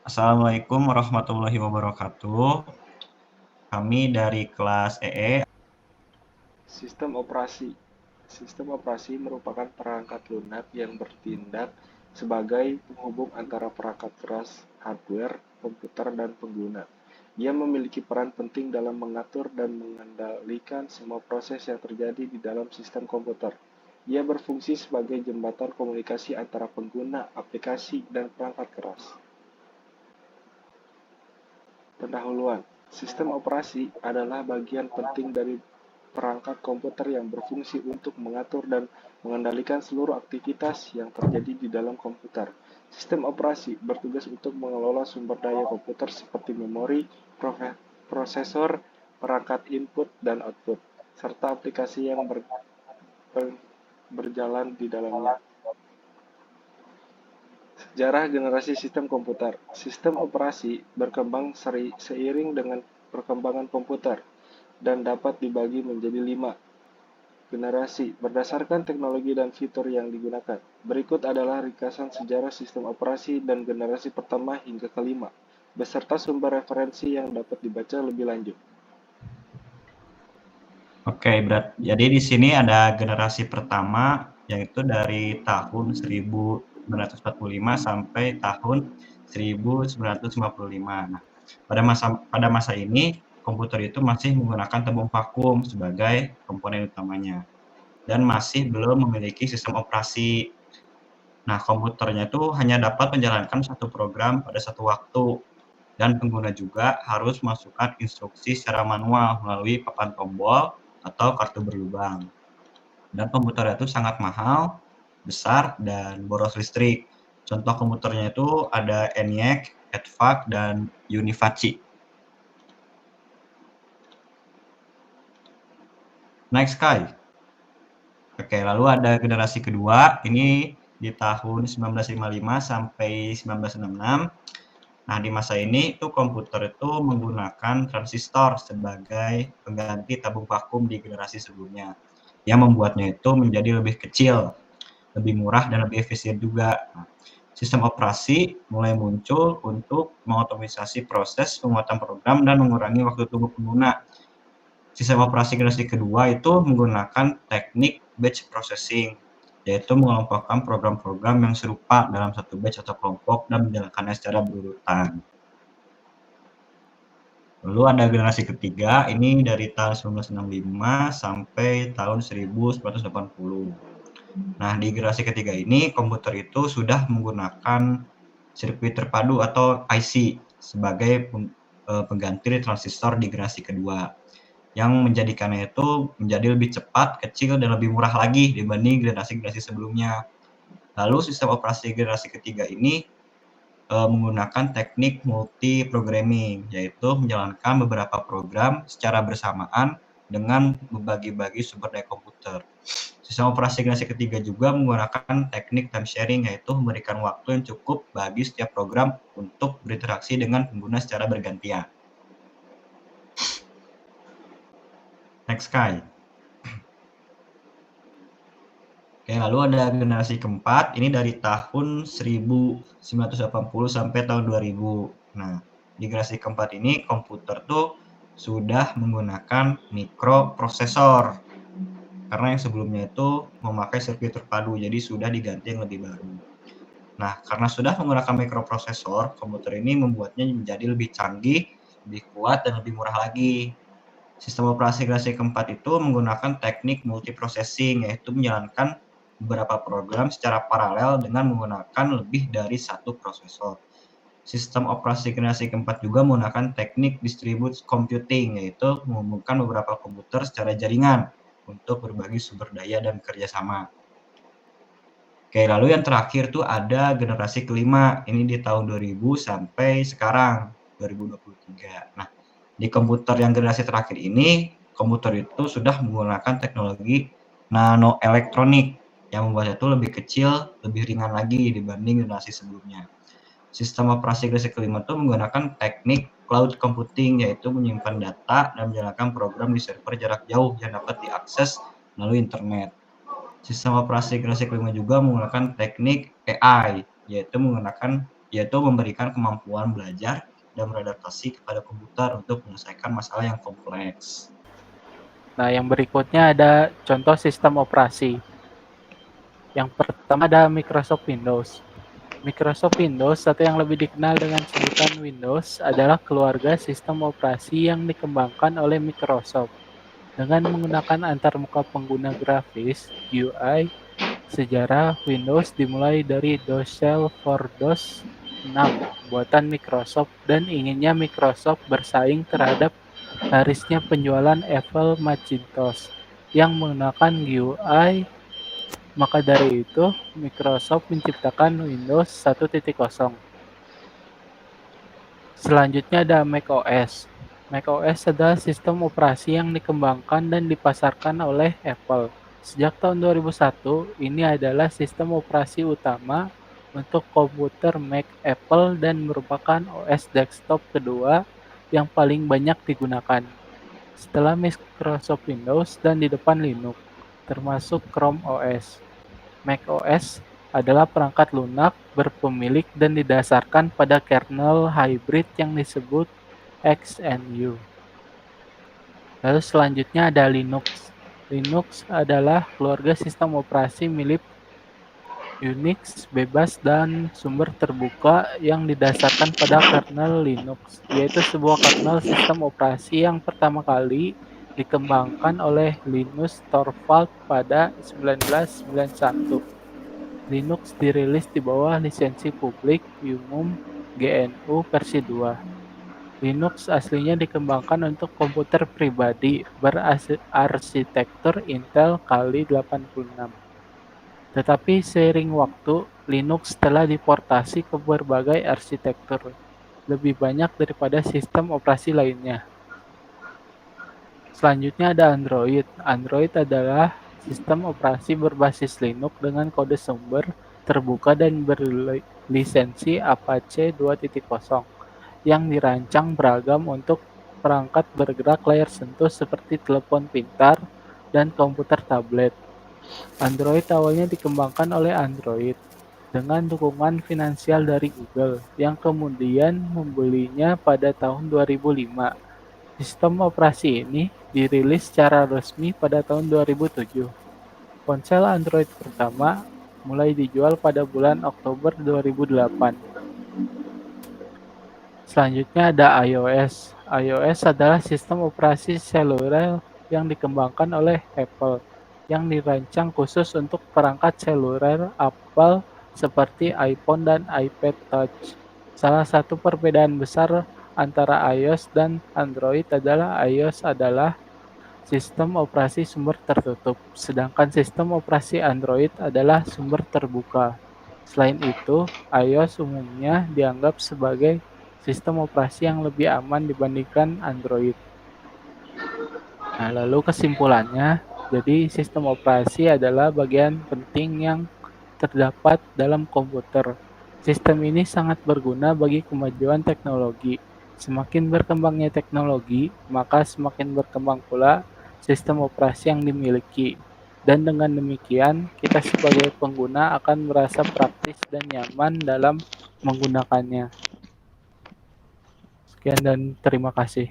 Assalamualaikum warahmatullahi wabarakatuh. Kami dari kelas EE. Sistem operasi. Sistem operasi merupakan perangkat lunak yang bertindak sebagai penghubung antara perangkat keras, hardware, komputer, dan pengguna. Ia memiliki peran penting dalam mengatur dan mengendalikan semua proses yang terjadi di dalam sistem komputer. Ia berfungsi sebagai jembatan komunikasi antara pengguna, aplikasi, dan perangkat keras. Pendahuluan. Sistem operasi adalah bagian penting dari perangkat komputer yang berfungsi untuk mengatur dan mengendalikan seluruh aktivitas yang terjadi di dalam komputer. Sistem operasi bertugas untuk mengelola sumber daya komputer seperti memori, prosesor, perangkat input dan output, serta aplikasi yang berjalan di dalamnya. Sejarah generasi sistem komputer. Sistem operasi berkembang seiring dengan perkembangan komputer dan dapat dibagi menjadi 5 generasi berdasarkan teknologi dan fitur yang digunakan. Berikut adalah ringkasan sejarah sistem operasi dan generasi pertama hingga kelima, beserta sumber referensi yang dapat dibaca lebih lanjut. Jadi di sini ada generasi pertama, yaitu dari tahun 1945 sampai tahun 1955. Nah, pada masa ini komputer itu masih menggunakan tabung vakum sebagai komponen utamanya dan masih belum memiliki sistem operasi. Nah, komputernya itu hanya dapat menjalankan satu program pada satu waktu, dan pengguna juga harus masukkan instruksi secara manual melalui papan tombol atau kartu berlubang. Dan komputernya itu sangat mahal, besar, dan boros listrik. Contoh komputernya itu ada ENIAC, EDVAC, dan Univaci. Next, Kai. Oke, lalu ada generasi kedua, ini di tahun 1955 sampai 1966. Nah, di masa ini itu komputer itu menggunakan transistor sebagai pengganti tabung vakum di generasi sebelumnya, yang membuatnya itu menjadi lebih kecil, lebih murah, dan lebih efisien juga. Nah, sistem operasi mulai muncul untuk mengotomatisasi proses pembuatan program dan mengurangi waktu tunggu pengguna. Sistem operasi generasi kedua itu menggunakan teknik batch processing, yaitu mengelompokkan program-program yang serupa dalam satu batch atau kelompok dan menjalankannya secara berurutan. Lalu ada generasi ketiga, ini dari tahun 1965 sampai tahun 1980. Nah, di generasi ketiga ini komputer itu sudah menggunakan sirkuit terpadu atau IC sebagai pengganti transistor di generasi kedua, yang menjadikannya itu menjadi lebih cepat, kecil, dan lebih murah lagi dibanding generasi-generasi sebelumnya. Lalu sistem operasi generasi ketiga ini menggunakan teknik multi-programming, yaitu menjalankan beberapa program secara bersamaan dengan membagi-bagi sumber daya komputer. Sistem operasi generasi ketiga juga menggunakan teknik time sharing, yaitu memberikan waktu yang cukup bagi setiap program untuk berinteraksi dengan pengguna secara bergantian. Next, Kai. Oke, lalu ada generasi keempat, ini dari tahun 1980 sampai tahun 2000. Nah, di generasi keempat ini komputer tuh sudah menggunakan mikroprosesor, karena yang sebelumnya itu memakai sirkuit terpadu, jadi sudah diganti yang lebih baru. Nah, karena sudah menggunakan mikroprosesor, komputer ini membuatnya menjadi lebih canggih, lebih kuat, dan lebih murah lagi. Sistem operasi generasi keempat itu menggunakan teknik multiprocessing, yaitu menjalankan beberapa program secara paralel dengan menggunakan lebih dari satu prosesor. Sistem operasi generasi keempat juga menggunakan teknik distributed computing, yaitu menghubungkan beberapa komputer secara jaringan untuk berbagi sumber daya dan kerjasama. Oke, lalu yang terakhir tuh ada generasi kelima, ini di tahun 2000 sampai sekarang, 2023. Nah, di komputer yang generasi terakhir ini, komputer itu sudah menggunakan teknologi nanoelektronik yang membuatnya itu lebih kecil, lebih ringan lagi dibanding generasi sebelumnya. Sistem operasi generasi kelima itu menggunakan teknik cloud computing, yaitu menyimpan data dan menjalankan program di server jarak jauh yang dapat diakses melalui internet. Sistem operasi generasi kelima juga menggunakan teknik AI, yaitu menggunakan yaitu memberikan kemampuan belajar dan beradaptasi kepada komputer untuk menyelesaikan masalah yang kompleks. Nah, yang berikutnya ada contoh sistem operasi. Yang pertama ada Microsoft Windows. Microsoft Windows atau yang lebih dikenal dengan sebutan Windows adalah keluarga sistem operasi yang dikembangkan oleh Microsoft. Dengan menggunakan antarmuka pengguna grafis (GUI), sejarah Windows dimulai dari DOS Shell for DOS 6 buatan Microsoft dan inginnya Microsoft bersaing terhadap larisnya penjualan Apple Macintosh yang menggunakan GUI. Maka dari itu, Microsoft menciptakan Windows 1.0. Selanjutnya ada macOS. macOS adalah sistem operasi yang dikembangkan dan dipasarkan oleh Apple. Sejak tahun 2001, ini adalah sistem operasi utama untuk komputer Mac Apple dan merupakan OS desktop kedua yang paling banyak digunakan, setelah Microsoft Windows dan di depan Linux, termasuk Chrome OS. macOS adalah perangkat lunak berpemilik dan didasarkan pada kernel hybrid yang disebut XNU. Lalu selanjutnya ada Linux. Linux adalah keluarga sistem operasi milik Unix bebas dan sumber terbuka yang didasarkan pada kernel Linux, yaitu sebuah kernel sistem operasi yang pertama kali dikembangkan oleh Linus Torvalds pada 1991. Linux dirilis di bawah lisensi publik umum GNU versi 2. Linux aslinya dikembangkan untuk komputer pribadi berarsitektur Intel x86. Tetapi seiring waktu, Linux telah diportasi ke berbagai arsitektur, lebih banyak daripada sistem operasi lainnya. Selanjutnya ada Android. Android adalah sistem operasi berbasis Linux dengan kode sumber terbuka dan berlisensi Apache 2.0 yang dirancang beragam untuk perangkat bergerak layar sentuh seperti telepon pintar dan komputer tablet. Android awalnya dikembangkan oleh Android dengan dukungan finansial dari Google, yang kemudian membelinya pada tahun 2005. Sistem operasi ini dirilis secara resmi pada tahun 2007. Ponsel Android pertama mulai dijual pada bulan Oktober 2008. Selanjutnya ada iOS. iOS adalah sistem operasi seluler yang dikembangkan oleh Apple, yang dirancang khusus untuk perangkat seluler Apple seperti iPhone dan iPad Touch. Salah satu perbedaan besar antara iOS dan Android adalah iOS adalah sistem operasi sumber tertutup, sedangkan sistem operasi Android adalah sumber terbuka. Selain itu, iOS umumnya dianggap sebagai sistem operasi yang lebih aman dibandingkan Android. Nah, lalu kesimpulannya, jadi sistem operasi adalah bagian penting yang terdapat dalam komputer. Sistem ini sangat berguna bagi kemajuan teknologi. Semakin berkembangnya teknologi, maka semakin berkembang pula sistem operasi yang dimiliki. Dan dengan demikian, kita sebagai pengguna akan merasa praktis dan nyaman dalam menggunakannya. Sekian dan terima kasih.